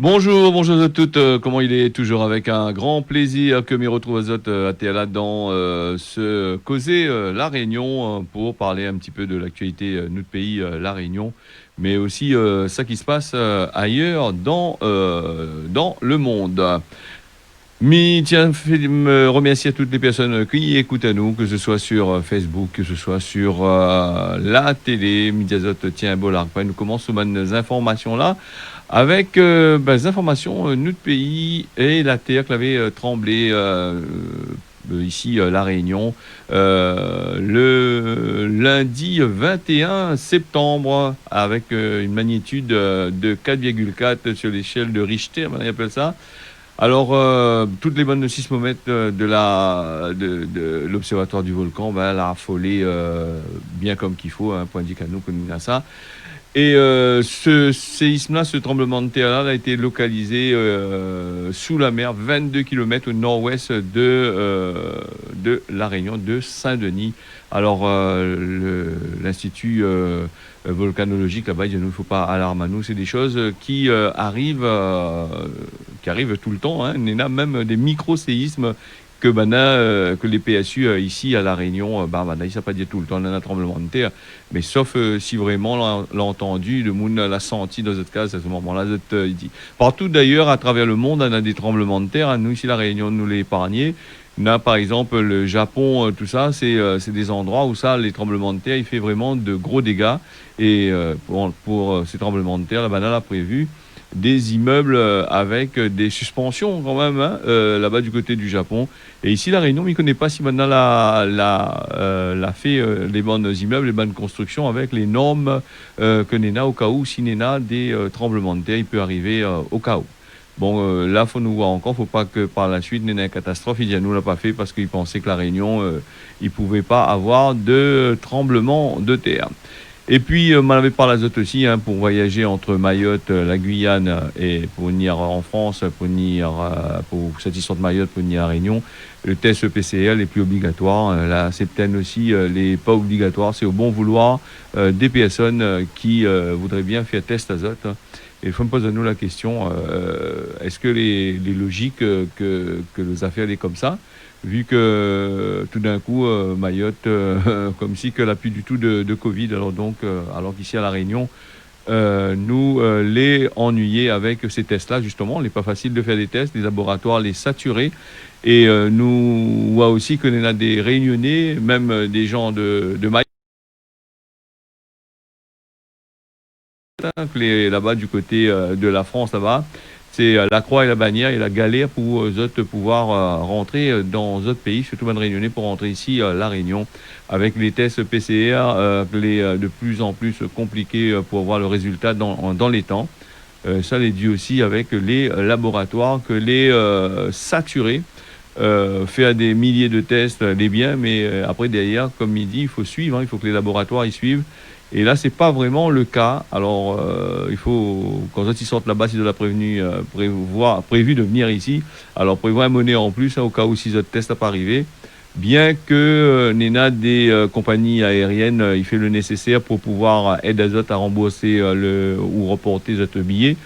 Bonjour, bonjour à toutes. Comment il est? Toujours avec un grand plaisir que me retrouve à Zot à Théala dans ce causer La Réunion pour parler un petit peu de l'actualité de notre pays, La Réunion, mais aussi ça qui se passe ailleurs dans le monde. Mais tiens, me remercier à toutes les personnes qui écoutent à nous, que ce soit sur Facebook, que ce soit sur la télé, Mediazot, tiens, Bollard. Nous commençons nos informations là avec les informations de notre pays et la terre qui avait tremblé ici, La Réunion, le lundi 21 septembre, avec une magnitude de 4,4 sur l'échelle de Richter, on appelle ça. Alors, toutes les bonnes sismomètres de l'Observatoire du volcan, elle a affolé bien comme qu'il faut, un point dit qu'à nous, que nous a ça. Et ce séisme-là, ce tremblement de terre-là, a été localisé sous la mer, 22 km au nord-ouest de La Réunion, de Saint-Denis. Alors, l'Institut volcanologique, là-bas, il dit, il ne faut pas alarmer à nous. C'est des choses qui arrivent tout le temps. Hein. Il y en a même des micro-séismes que les PSU ici à La Réunion, ça ne pas dire tout le temps, on a un tremblement de terre, mais sauf si vraiment l'a entendu, le monde l'a senti dans cette case à ce moment-là. Partout d'ailleurs, à travers le monde, on a des tremblements de terre. Nous, ici, La Réunion, nous les épargnés. On a par exemple le Japon, tout ça, c'est des endroits où ça, les tremblements de terre, il fait vraiment de gros dégâts. Et pour ces tremblements de terre, la banane a prévu des immeubles avec des suspensions quand même, hein, là-bas du côté du Japon. Et ici, La Réunion, on ne connaît pas si maintenant l'a fait les bonnes immeubles, les bonnes constructions avec les normes que Nena au cas où, si Nena des tremblements de terre, il peut arriver au cas où. Bon, là, faut nous voir encore. Faut pas que par la suite, Nena une catastrophe. Il dit, nous l'a pas fait parce qu'il pensait que La Réunion, il pouvait pas avoir de tremblement de terre. Et puis, m'en avait parlé à Zot aussi, hein, pour voyager entre Mayotte, la Guyane et pour venir en France, pour cette histoire de Mayotte, pour venir à Réunion. Le test PCR n'est plus obligatoire. La septaine aussi n'est pas obligatoire. C'est au bon vouloir des personnes qui voudraient bien faire test à Zot. Et il faut me poser à nous la question, est-ce que les logiques que les affaires est comme ça, vu que tout d'un coup, Mayotte, comme si qu'elle n'a plus du tout de Covid, alors qu'ici à La Réunion, nous les ennuyés avec ces tests-là, justement, il n'est pas facile de faire des tests, les laboratoires les saturés, et nous voit aussi qu'on a des réunionnais, même des gens de Mayotte, là-bas du côté de la France, là-bas. C'est la croix et la bannière et la galère pour eux autres pouvoir rentrer dans d'autres pays, surtout les Réunionnais, pour rentrer ici à La Réunion, avec les tests PCR de plus en plus compliqués pour avoir le résultat dans les temps. Ça les dû aussi avec les laboratoires que les saturés. Faire des milliers de tests, les biens, mais après derrière, comme il dit, il faut suivre, hein, il faut que les laboratoires y suivent. Et là, c'est pas vraiment le cas. Alors, il faut, quand ils sortent là-bas, s'ils ont prévu de venir ici, alors prévoir un monnaie en plus, hein, au cas où si autres tests n'a pas arrivé. Bien que Nena des compagnies aériennes, il fait le nécessaire pour pouvoir aider les autres à rembourser ou reporter les autres billets.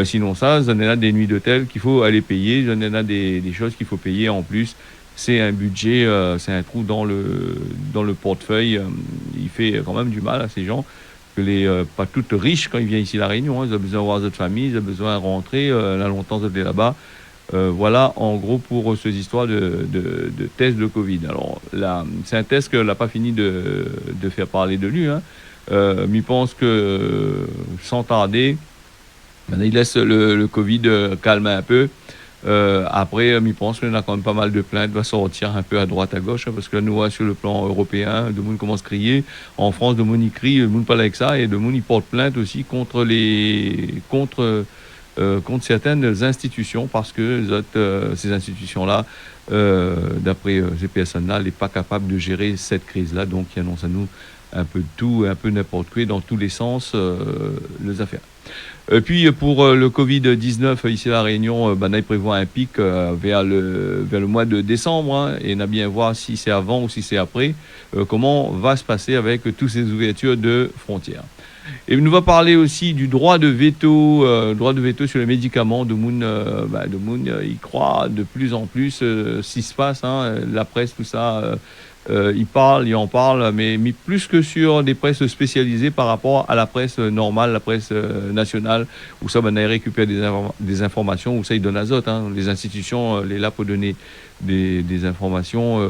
Sinon ça, j'en ai des nuits d'hôtel qu'il faut aller payer, j'en ai des choses qu'il faut payer en plus. C'est un budget, c'est un trou dans le portefeuille. Il fait quand même du mal à ces gens, que pas toutes riches quand ils viennent ici à La Réunion. Hein, ils ont besoin de voir notre famille, ils ont besoin de rentrer. Là, longtemps, ils étaient là-bas. Voilà, en gros, pour ces histoires de tests de Covid. Alors, là, c'est un test que n'a pas fini de faire parler de lui. Hein. Mais il pense que, sans tarder, maintenant, il laisse le Covid calmer un peu. Après, je pense qu'il y a quand même pas mal de plaintes, va sortir un peu à droite, à gauche, hein, parce que là, nous, voit sur le plan européen, le monde commence à crier. En France, le monde, il crie, le monde parle avec ça, et le monde, il porte plainte aussi contre certaines institutions, parce que ces institutions-là, d'après ces personnes-là, n'est pas capable de gérer cette crise-là, donc il annonce à nous un peu de tout, un peu n'importe quoi, dans tous les sens, les affaires. Puis pour le Covid-19 ici à La Réunion, il prévoit un pic vers le mois de décembre, hein, et on a bien voir si c'est avant ou si c'est après, comment va se passer avec toutes ces ouvertures de frontières. Et nous va parler aussi du droit de veto sur les médicaments. De Moon, il croit de plus en plus ce qui se passe, hein, la presse, tout ça. Il en parle, mais plus que sur des presses spécialisées par rapport à la presse normale, la presse nationale, où ça, il récupère des informations, où ça, il donne azote. Hein. Les institutions, les là pour donner des informations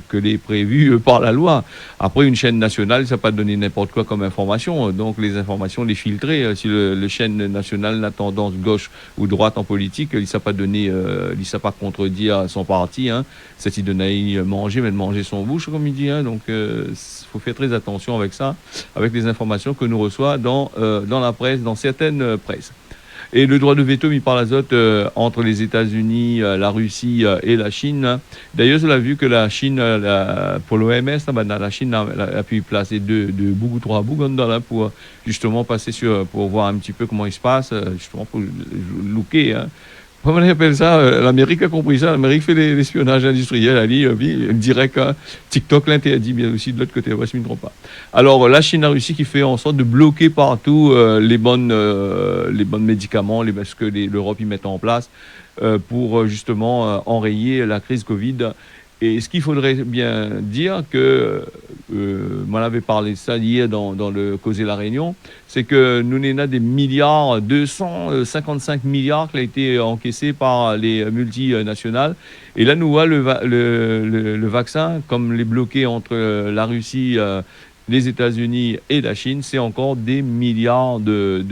que les prévues par la loi. Après, une chaîne nationale, ça ne pas donner n'importe quoi comme information. Donc, les informations, les filtrer. Si le chaîne nationale n'a tendance gauche ou droite en politique, il ne sait pas donner, il ne sait pas contredire son parti. Hein. C'est il donne à manger, mais de manger son bouche, comme il dit. Hein. Donc, il faut faire très attention avec ça, avec les informations que nous reçoit dans la presse, dans certaines presses. Et le droit de veto mis par l'azote entre les États-Unis, la Russie et la Chine. D'ailleurs, on a vu que la Chine, pour l'OMS, la Chine a pu placer deux bougs ou trois bougs là pour justement pour voir un petit peu comment il se passe, justement pour looker. Hein. Comment on appelle ça? L'Amérique a compris ça. L'Amérique fait l'espionnage industriel. Elle dit direct, hein, TikTok l'interdit, bien aussi de l'autre côté, si je ne me trompe pas. Alors, la Chine, la Russie qui fait en sorte de bloquer partout les bonnes médicaments, ce que l'Europe y met en place pour justement enrayer la crise Covid. Et ce qu'il faudrait bien dire, moi j'avais parlé de ça hier dans le Causer la Réunion, c'est que nous n'avons des milliards, 255 milliards qui ont été encaissés par les multinationales. Et là, nous voyons le vaccin, comme les bloqués entre la Russie, les États-Unis et la Chine, c'est encore des milliards de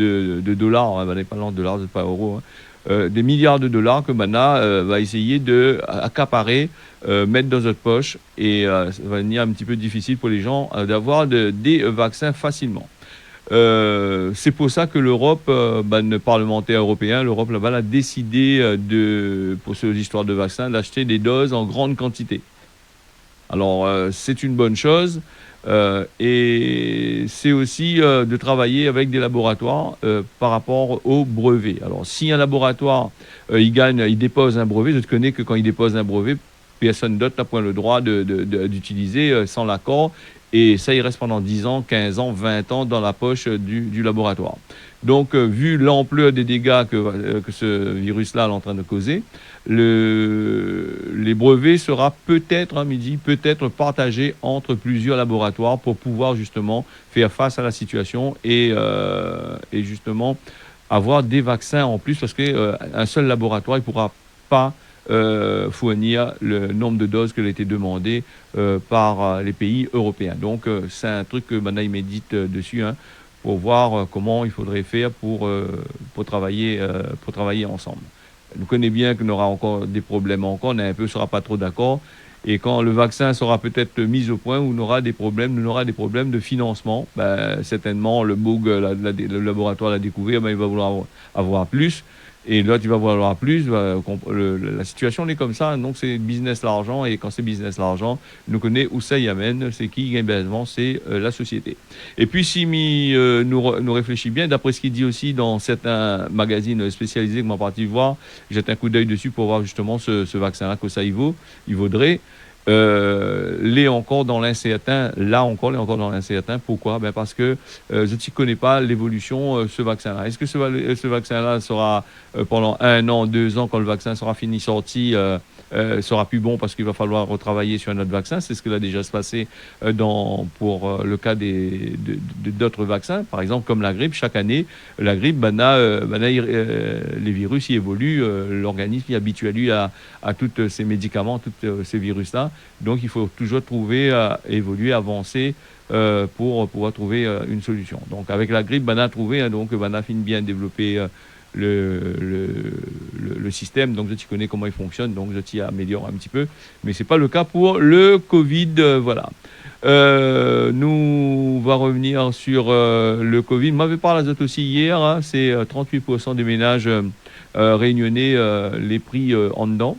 dollars. Hein, pas de dollars, c'est pas euros. Hein. Des milliards de dollars que Mana va essayer d'accaparer, mettre dans notre poche, et ça va devenir un petit peu difficile pour les gens d'avoir des vaccins facilement. C'est pour ça que l'Europe, le parlementaire européen, l'Europe là-bas a décidé pour ces histoires de vaccins, d'acheter des doses en grande quantité. Alors, c'est une bonne chose. Et c'est aussi de travailler avec des laboratoires par rapport au brevet. Alors, si un laboratoire, il dépose un brevet, je te connais que quand il dépose un brevet, personne d'autre n'a point le droit d'utiliser sans l'accord. Et ça, il reste pendant 10 ans, 15 ans, 20 ans dans la poche du laboratoire. Donc, vu l'ampleur des dégâts que ce virus-là est en train de causer, les brevets sera peut-être partagés entre plusieurs laboratoires pour pouvoir justement faire face à la situation et justement avoir des vaccins en plus, parce qu'un seul laboratoire ne pourra pas fournir le nombre de doses qui a été demandé par les pays européens. Donc, c'est un truc que maintenant ils méditent dessus, hein, pour voir comment il faudrait faire pour travailler ensemble. On connaît bien qu'on aura encore des problèmes on ne sera pas trop d'accord. Et quand le vaccin sera peut-être mis au point, où on aura des problèmes de financement, certainement le le laboratoire l'a découvert, il va vouloir avoir plus. Et là, tu vas vouloir plus. La situation est comme ça. Donc, c'est business l'argent. Et quand c'est business l'argent, nous connaissons où ça y amène. C'est qui gagne bien, c'est la société. Et puis, si nous réfléchit bien, d'après ce qu'il dit aussi dans certains magazines spécialisés que m'a parti voir, jette un coup d'œil dessus pour voir justement ce vaccin-là, que ça il vaudrait. L'est encore dans l'incertain. Là encore, l'est encore dans l'incertain. Pourquoi? Parce que je ne connais pas l'évolution ce vaccin-là. Est-ce que ce vaccin-là sera pendant 1 an, 2 ans, quand le vaccin sera fini, sorti, sera plus bon parce qu'il va falloir retravailler sur un autre vaccin? C'est ce qui va déjà se passer pour le cas d'autres vaccins. Par exemple, comme la grippe, chaque année, la grippe, les virus y évoluent, l'organisme y habitue lui à tous ces médicaments, tous ces virus-là. Donc, il faut toujours évoluer, avancer pour pouvoir trouver une solution. Donc, avec la grippe, a trouvé, hein, donc, finit bien développer le système. Donc, je connais comment il fonctionne, donc je t'y améliore un petit peu. Mais ce n'est pas le cas pour le Covid. Voilà. Nous va revenir sur le Covid. M'avait parlé d'azote aussi hier. Hein, c'est 38% des ménages réunionnais les prix en dedans.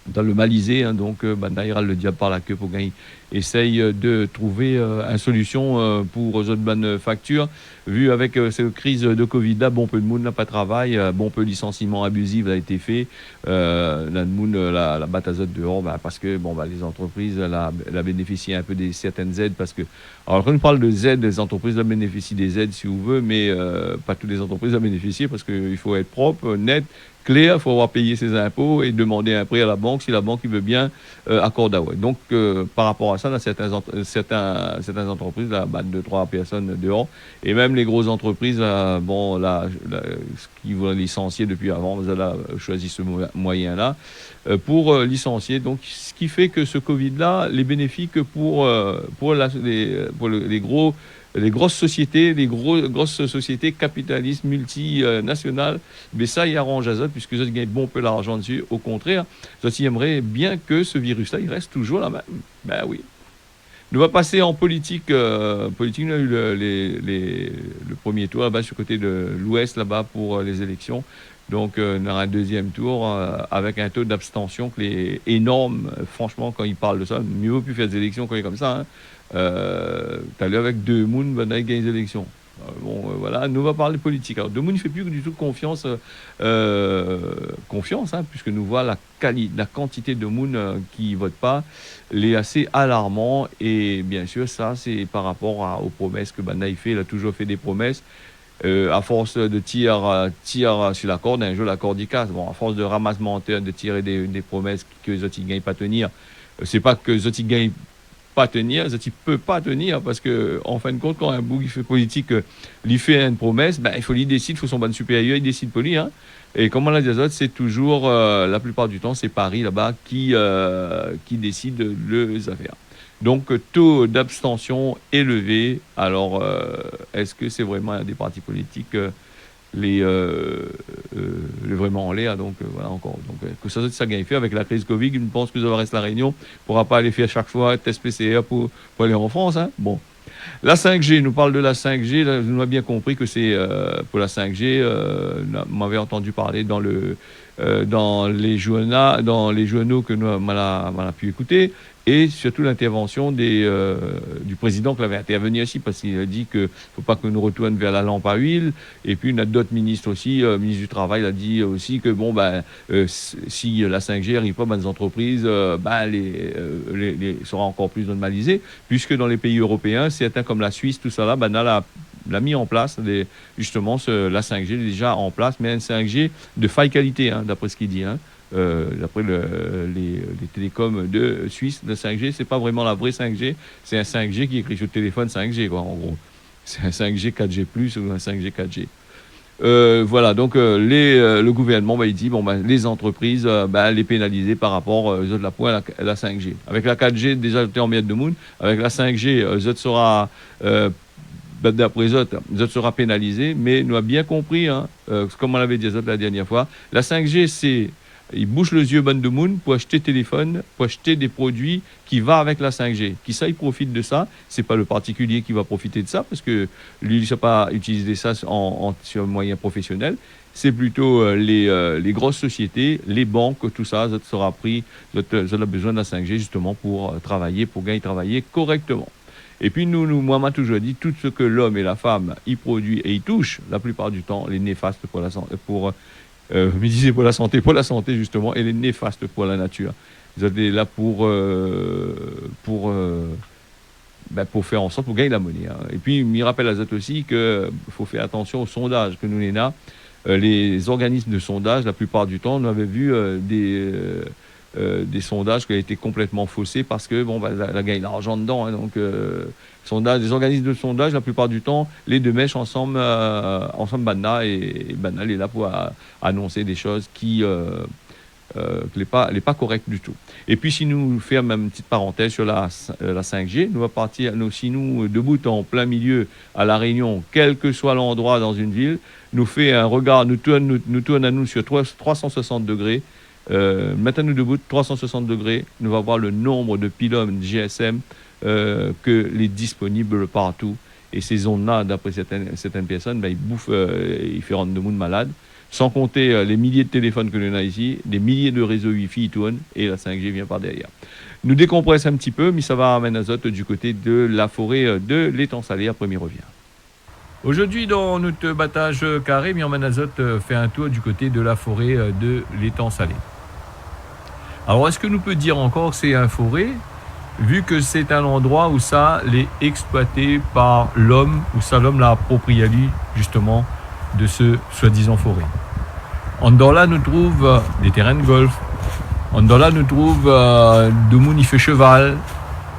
dans le Malisé, hein, donc Naïra le diable par la queue pour gagner. Essaye de trouver une solution pour autres bonnes factures. Vu avec cette crise de Covid là, bon peu de monde n'a pas de travail, bon peu de licenciements abusifs a été fait. La monde la batazote dehors, parce que bon les entreprises la bénéficient un peu des certaines aides parce que alors quand on parle de aides, les entreprises la bénéficient des aides si vous voulez, mais pas toutes les entreprises la bénéficient parce qu'il faut être propre, net, clair, il faut avoir payé ses impôts et demander un prêt à la banque si la banque il veut bien accorder. Ouais. Donc par rapport à ça, dans certaines entreprises, là, de 3 personnes dehors, et même les grosses entreprises, qui vont licencier depuis avant, vous avez choisi ce moyen-là pour licencier. Donc ce qui fait que ce Covid-là, les bénéfiques pour les grosses sociétés, grosses sociétés capitalistes multinationales, mais ça, il arrange à ça, puisque ça gagne bon peu d'argent dessus. Au contraire, ça, aimerait bien que ce virus-là, il reste toujours là même. Ben oui. Nous va passer en politique. Politique, on a eu le premier tour là-bas, sur le côté de l'Ouest, là-bas, pour les élections. Donc, on aura un deuxième tour avec un taux d'abstention qui est énorme. Franchement, quand il parle de ça, mieux vaut plus faire des élections quand il est comme ça. Hein. T'as l'air avec deux Moon, ben, il gagne les élections. Voilà, nous va parler politique. Alors, Demoun ne fait plus du tout confiance, hein, puisque nous voit la quantité de Moon qui ne votent pas, est assez alarmant. Et bien sûr, ça, c'est par rapport aux promesses que Banaï fait. Il a toujours fait des promesses. À force de tirer sur la corde, un jour la corde y casse. Bon, à force de ramassement de tirer des promesses que les autres ne gagnent pas tenir, c'est pas que les autres ne gagnent pas tenir, ça ne peut pas tenir parce que en fin de compte, quand un bout qui fait politique, lui fait une promesse, il faut lui décide, il faut son ban supérieur, il décide pour lui. Hein. Et comme on l'a dit, c'est toujours, la plupart du temps, c'est Paris là-bas qui décide les affaires. Donc, taux d'abstention élevé. Alors, est-ce que c'est vraiment des partis politiques vraiment en l'air, donc voilà encore. Donc que ça gagne fait avec la crise Covid, je pense que ça reste la Réunion, ne pourra pas aller faire chaque fois test PCR pour aller en France. Hein. Bon. La 5G, nous parle de la 5G, là, nous avons bien compris que c'est pour la 5G, m'avait entendu parler dans les journaux que nous avons pu écouter, et surtout l'intervention du président qui avait intervenu aussi, parce qu'il a dit qu'il ne faut pas que nous retournions vers la lampe à huile. Et puis, d'autres ministres aussi, ministre du Travail a dit aussi que si la 5G n'arrive pas, les entreprises sera encore plus normalisées, puisque dans les pays européens, certains comme la Suisse, tout ça là, l'a mis en place, justement, la 5G est déjà en place, mais une 5G de faille qualité, hein, d'après ce qu'il dit. Hein. D'après les télécoms de Suisse, la 5G, c'est pas vraiment la vraie 5G, c'est un 5G qui est écrit sur le téléphone 5G, quoi, en gros. C'est un 5G 4G+, ou un 5G 4G. Voilà, donc le gouvernement, il dit, les entreprises, les pénaliser par rapport aux autres à la 5G. Avec la 4G, déjà, tu es en miettes de moon. Avec la 5G, sera... d'après les autres sera pénalisé, mais nous avons bien compris, hein, comme on l'avait dit la dernière fois, la 5G, c'est il bouche les yeux bande de monde pour acheter téléphone, pour acheter des produits qui vont avec la 5G. Qui ça, il profite de ça. C'est pas le particulier qui va profiter de ça parce que lui, il ne sait pas utiliser ça sur un moyen professionnel. C'est plutôt les grosses sociétés, les banques, tout ça, ça sera pris, ça a besoin de la 5G justement pour travailler, pour gagner travailler correctement. Et puis moi, on m'a toujours dit, tout ce que l'homme et la femme y produit et y touchent, la plupart du temps, les néfastes pour la santé, me disait pour la santé justement, et les néfastes pour la nature. Vous êtes là pour faire en sorte pour gagner la monnaie. Hein. Et puis, il me rappelle à Zat aussi qu'il faut faire attention aux sondages que nous n'avons. Les organismes de sondage, la plupart du temps, on avait vu des sondages qui ont été complètement faussés parce que la gagne l'argent dedans. Hein, donc les organismes de sondage, la plupart du temps, les deux mèches ensemble Banna, et Banna est là pour annoncer des choses qui n'est pas correctes du tout. Et puis si nous fermons une petite parenthèse sur la 5G, nous va partir, si nous debout en plein milieu à La Réunion, quel que soit l'endroit dans une ville, nous fait un regard, nous tourne à nous sur 360 degrés. Maintenant nous debout 360 degrés, nous va voir le nombre de pylônes GSM que les disponibles partout. Et ces ondes-là, d'après certaines personnes, ben, ils bouffent, ils font rendre le monde malade. Sans compter les milliers de téléphones que l'on a ici, des milliers de réseaux Wi-Fi tournent et la 5G vient par derrière. Nous décompresse un petit peu, mais ça va amener azote du côté de la forêt de l'étang salé. Après, m'y revient. Aujourd'hui, dans notre battage carré, Myrman Azote fait un tour du côté de la forêt de l'étang salé. Alors, est-ce que nous peut dire encore que c'est une forêt, vu que c'est un endroit où ça l'est exploité par l'homme, où ça l'homme l'a approprié justement de ce soi-disant forêt. En dehors là, nous trouve des terrains de golf. En dehors là, nous trouve de moun, il fait cheval,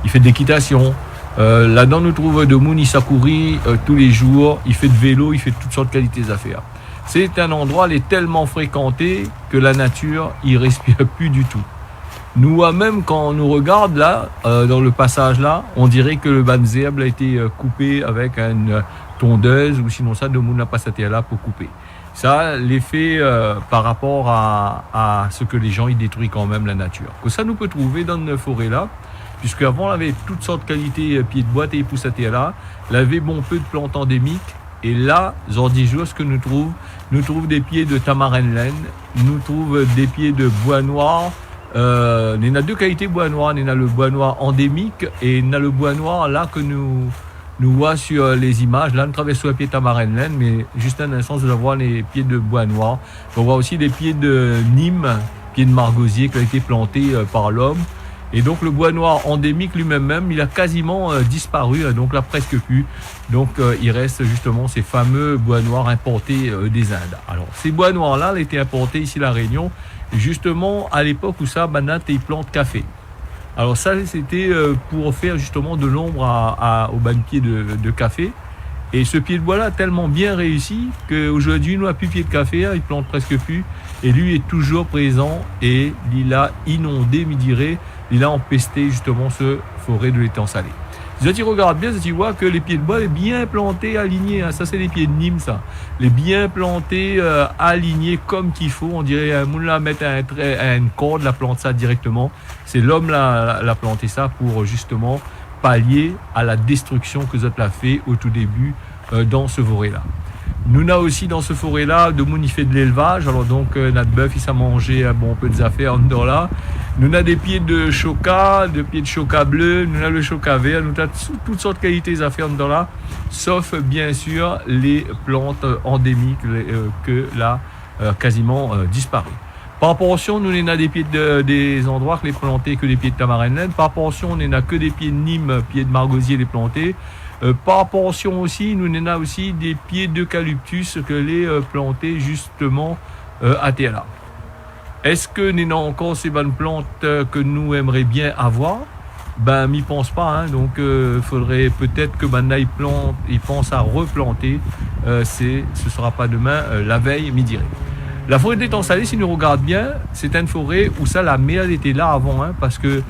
il fait de l'équitation. Là-dedans, nous trouve de moun, il s'accourit tous les jours, il fait de vélo, il fait toutes sortes de qualités à faire. C'est un endroit, il est tellement fréquenté que la nature, il respire plus du tout. Nous, même quand on nous regarde là, dans le passage là, on dirait que le banzerbe a été coupé avec une tondeuse ou sinon ça, de moun n'a pas été là pour couper. Ça, l'effet par rapport à ce que les gens ils détruisent quand même la nature. Que ça nous peut trouver dans une forêt là, puisque avant on avait toutes sortes de qualités pieds de boîte et poussatés là, il avait bon peu de plantes endémiques. Et là, ce que nous trouvons des pieds de tamarin laine, nous trouvons des pieds de bois noir. Il y a deux qualités de bois noir. Il y a le bois noir endémique et il y a le bois noir là que nous voyons sur les images. Là, nous traversons sur les pieds de tamarin laine, mais juste un instant, nous avons les pieds de bois noir. On voit aussi des pieds de Nîmes, pieds de margosier qui ont été plantés par l'homme. Et donc le bois noir endémique lui-même, il a quasiment disparu, donc là presque plus. Donc il reste justement ces fameux bois noirs importés des Indes. Alors ces bois noirs-là, ils étaient importés ici à La Réunion, justement à l'époque où ça, Banat et plante café. Alors ça, c'était pour faire justement de l'ombre au banquier de café. Et ce pied de bois-là a tellement bien réussi qu'aujourd'hui, nous n'avons plus de pied de café, il plante presque plus. Et lui est toujours présent et il a inondé, me dirait, il a empesté justement ce forêt de l'étang salé. Si tu regardes bien, tu vois que les pieds de bois sont bien plantés, alignés. Hein. Ça, c'est les pieds de Nîmes, ça. Les bien plantés, alignés comme qu'il faut. On dirait un moulin mettre une corde, la plante ça directement. C'est l'homme l'a planté ça pour justement pallier à la destruction que Zot l'a fait au tout début dans ce forêt-là. Nous avons aussi dans ce forêt-là de moun, il fait de l'élevage. Alors donc notre bœuf, il s'est mangé un bon peu des affaires en dehors là. Nous avons des pieds de choca bleu, nous avons le choca vert, nous avons toutes sortes de qualités d'affaires en dehors là, sauf bien sûr les plantes endémiques que là quasiment disparu. Par portion, nous n'avons des pieds des endroits que les plantés que des pieds de tamarin laine. Par portion, on n'a que des pieds de Nîmes, pieds de margosier les plantés. Par portion aussi, nous n'avons aussi des pieds d'eucalyptus que les plantés justement à terre là. Est-ce que nous avons encore ces bonnes plantes que nous aimerions bien avoir? Ben, m'y pense pas. Hein. Donc, faudrait peut-être que maintenant ils pensent à replanter. Ce sera pas demain, la veille, midi. La forêt de l'étang salé, si nous regardons bien, c'est une forêt où ça, la mer était là avant, hein, parce que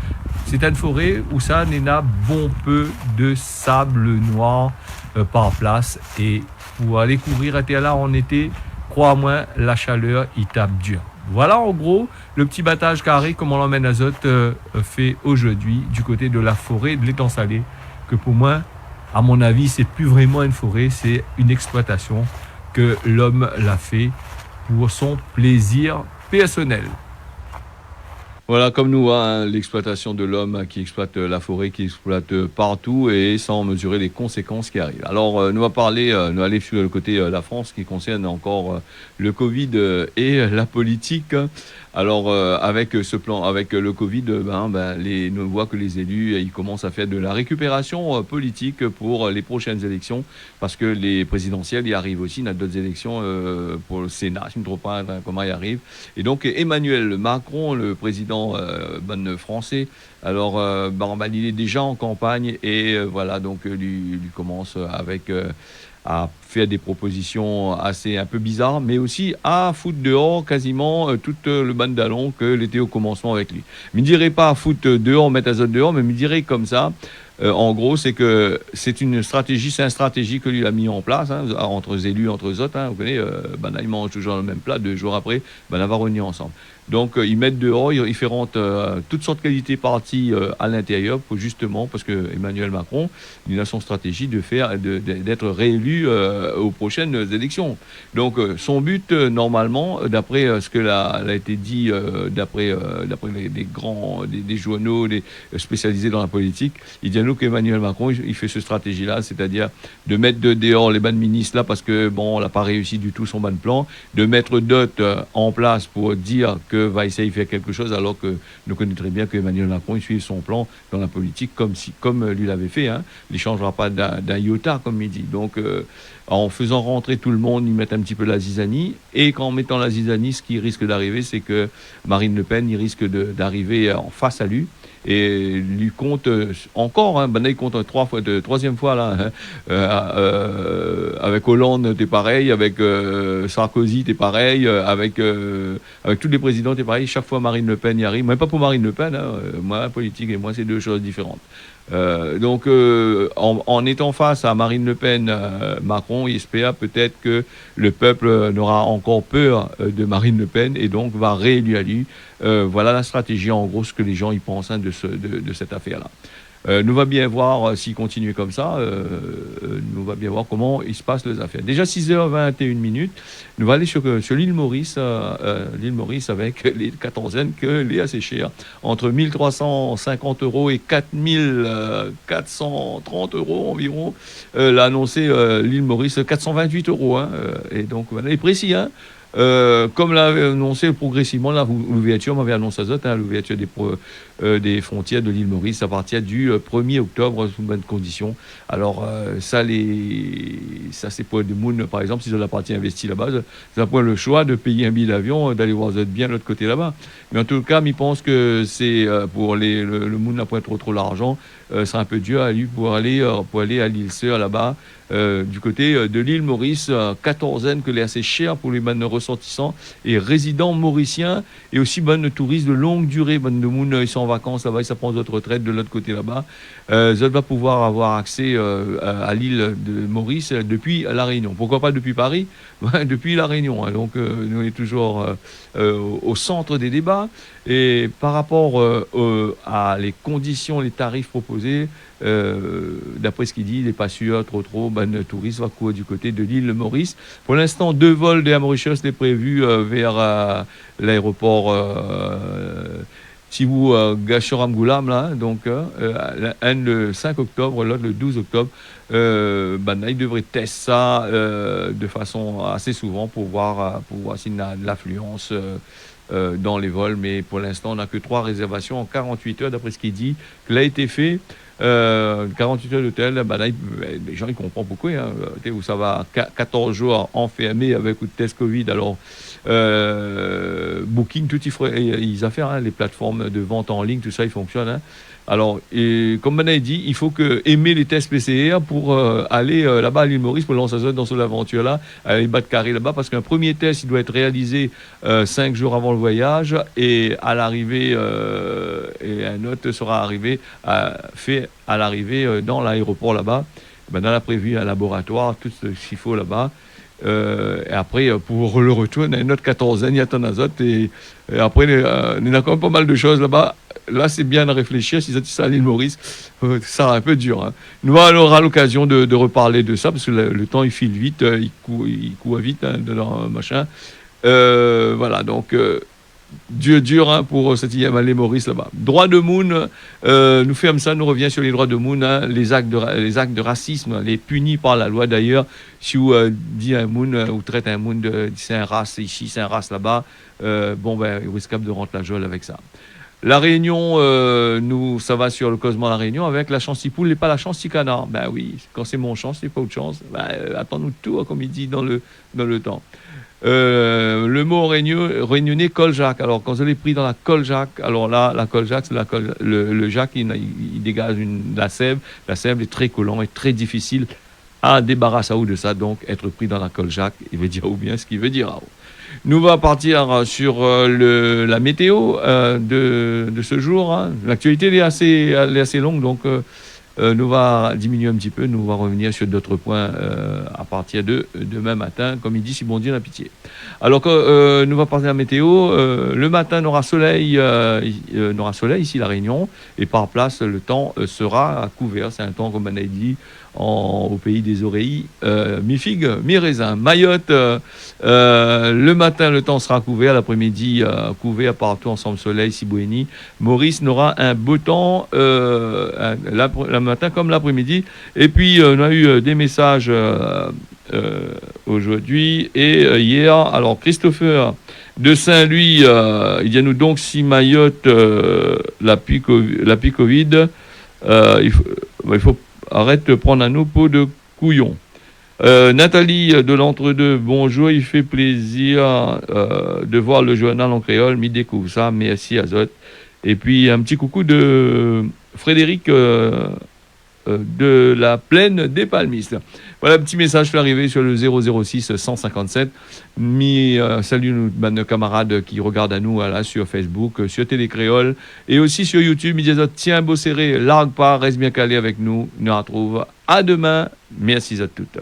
c'est une forêt où ça, il y a bon peu de sable noir par place. Et pour aller courir à terre là en été, crois-moi, la chaleur, il tape dur. Voilà en gros le petit battage carré comme on l'emmène azote fait aujourd'hui du côté de la forêt de l'étang salé, que pour moi, à mon avis, c'est plus vraiment une forêt, c'est une exploitation que l'homme l'a fait pour son plaisir personnel. Voilà, comme nous, hein, l'exploitation de l'homme qui exploite la forêt, qui exploite partout et sans mesurer les conséquences qui arrivent. Alors, nous allons aller sur le côté de la France qui concerne encore le Covid et la politique. Alors, avec ce plan, avec le Covid, on voit que les élus, ils commencent à faire de la récupération politique pour les prochaines élections, parce que les présidentielles y arrivent aussi. Il y a d'autres élections pour le Sénat, je ne me trompe pas comment il arrive. Et donc, Emmanuel Macron, le président français, alors, il est déjà en campagne et voilà, donc lui commence avec à faire des propositions assez un peu bizarres, mais aussi à foutre dehors quasiment tout le bandalon que l'était au commencement avec lui. Je ne dirais pas à foutre dehors, mettre azote dehors, mais je dirais comme ça, En gros, c'est que c'est une stratégie, c'est une stratégie que lui a mis en place, hein, entre les élus, entre eux autres. Hein, vous connaissez, ils mangent toujours le même plat, 2 jours après, on va réunir ensemble. Donc, ils mettent dehors, ils feront toutes sortes de qualités parties à l'intérieur, pour justement, parce que Emmanuel Macron, il a son stratégie d'être réélu aux prochaines élections. Donc, son but, normalement, d'après ce que a été dit, d'après les grands, des journaux, des spécialisés dans la politique, il dit à nous qu'Emmanuel Macron, il fait cette stratégie-là, c'est-à-dire de mettre dehors les bancs ministres là, parce que, bon, on n'a pas réussi du tout son ban de plan, de mettre d'autres en place pour dire que va essayer de faire quelque chose, alors que nous connaissons très bien qu'Emmanuel Macron, il suit son plan dans la politique comme lui l'avait fait. Hein. Il ne changera pas d'un iota, comme il dit. Donc, en faisant rentrer tout le monde, ils mettent un petit peu la zizanie. Et qu'en mettant la zizanie, ce qui risque d'arriver, c'est que Marine Le Pen, il risque d'arriver en face à lui. Et lui compte encore, hein, il compte troisième fois là, hein, avec Hollande t'es pareil, avec Sarkozy t'es pareil, avec tous les présidents t'es pareil, chaque fois Marine Le Pen y arrive, mais pas pour Marine Le Pen, hein, moi politique et moi c'est deux choses différentes. Donc en étant face à Marine Le Pen, Macron il espère peut-être que le peuple n'aura encore peur de Marine Le Pen et donc va réélire à lui. Voilà la stratégie, en gros, ce que les gens y pensent, hein, de cette affaire-là. Nous va bien voir s'il continue comme ça, nous va bien voir comment il se passe les affaires. Déjà 6h21 minutes, nous allons aller sur l'île Maurice, avec les quatorzaines que les assez cher. Entre 1350 euros et 4430 euros environ, l'a annoncé l'île Maurice, 428 euros. Hein, et donc, voilà, il est précis, hein. Comme l'avait annoncé progressivement, l'ouverture m'avait annoncé ça, hein, l'ouverture des frontières de l'île Maurice à partir du 1er octobre sous bonnes conditions. Alors ça c'est pour des Moon, par exemple, s'ils ont la partie investie là-bas, ça prend le choix de payer un billet d'avion, d'aller voir bien de l'autre côté là-bas. Mais en tout cas, ils pensent que c'est pour le Moon n'a pas trop l'argent, c'est un peu dur à lui pour aller à l'île Sœur là-bas. Du côté de l'île Maurice, quatorzaine que l'est assez cher pour les bonnes ressortissants et résidents mauriciens et aussi bonnes touristes de longue durée. Bonnes de Moon, ils sont en vacances là-bas, ils prennent d'autres retraites de l'autre côté là-bas. Ils vont pouvoir avoir accès à l'île de Maurice depuis La Réunion. Pourquoi pas depuis Paris? Depuis La Réunion. Hein. Donc, nous on est toujours au centre des débats. Et par rapport à les conditions, les tarifs proposés, d'après ce qu'il dit, il n'est pas sûr trop. Le touriste va courir du côté de l'île Maurice. Pour l'instant, 2 vols de Mauritius sont prévus vers l'aéroport Tibou Gachoram-Goulam, là, donc un le 5 octobre, l'autre le 12 octobre. Il devrait tester ça de façon assez souvent pour voir s'il y a de l'affluence dans les vols, mais pour l'instant, on n'a que 3 réservations en 48 heures, d'après ce qu'il dit, que l'a été fait. 48 heures d'hôtel, les gens ils comprennent pourquoi, hein, où ça va 14 jours enfermés avec ou de test Covid. Alors Booking, tout ils affaires, hein, les plateformes de vente en ligne, tout ça, ils fonctionnent. Hein. Alors, comme on a dit, il faut aimer les tests PCR pour aller là-bas à l'île Maurice, pour lancer dans cette aventure-là, aller battre carré là-bas, parce qu'un premier test, il doit être réalisé 5 jours avant le voyage, et à l'arrivée, et un autre sera fait à l'arrivée dans l'aéroport là-bas. On a prévu un laboratoire, tout ce qu'il faut là-bas. Et après, pour le retour, on a une autre quatorzaine, il y a ton azote, et après, il y a quand même pas mal de choses là-bas. Là, c'est bien de réfléchir. Si ça à l'île Maurice, ça sera un peu dur. Hein. Nous, on aura l'occasion de reparler de ça, parce que le temps, il file vite, il court vite, hein, de leur machin. Voilà, donc, dur hein, pour cette île Maurice là-bas. Droit de Moon, nous ferme ça, nous revient sur les droits de Moon, hein, les actes de racisme, les punis par la loi d'ailleurs. Si vous dit un Moon, ou traite un Moon c'est un race ici, c'est un race là-bas, il risque de rentrer la geôle avec ça. La Réunion, ça va sur le Cosmo La Réunion avec la chantipoule et pas la chanticanard. Ben oui, quand c'est mon chance, c'est pas autre chance. Attends-nous tout, hein, comme il dit dans le temps. Le mot réunionnais, coljac. Alors, quand vous l'avez pris dans la coljac, alors là, la coljac, c'est le jac, il dégage la sève. La sève est très collant et très difficile à débarrasser de ça. Donc, être pris dans la coljac, il veut dire ou bien ce qu'il veut dire. Nous va partir sur la météo de ce jour. Hein. L'actualité elle est assez longue, donc nous va diminuer un petit peu, nous va revenir sur d'autres points à partir de demain matin, comme il dit, si bon Dieu n'a pitié. Alors que nous va passer la météo, le matin n'aura soleil ici la Réunion, et par place le temps sera couvert. C'est un temps, comme on a dit, au pays des oreilles, mi-figue, mi-raisin. Mayotte, le matin le temps sera couvert, l'après-midi couvert partout, ensemble soleil, Sibouéni. Maurice n'aura un beau temps le matin comme l'après-midi. Et puis on a eu des messages aujourd'hui et hier. Alors Christopher de Saint-Louis, il dit à nous donc si Mayotte la Covid, il faut arrête de prendre à nous pour de couillons. Nathalie de l'Entre-deux, bonjour, il fait plaisir de voir le journal en créole, m'y découvre ça, merci Azot. Et puis un petit coucou de Frédéric de la plaine des Palmistes. Voilà, un petit message fait arriver sur le 006 157. Salut nos camarades qui regardent à nous là, sur Facebook, sur Télécréole et aussi sur YouTube. Ils disent tiens, beau serré, largue pas, reste bien calé avec nous. Nous retrouve à demain. Merci à toutes.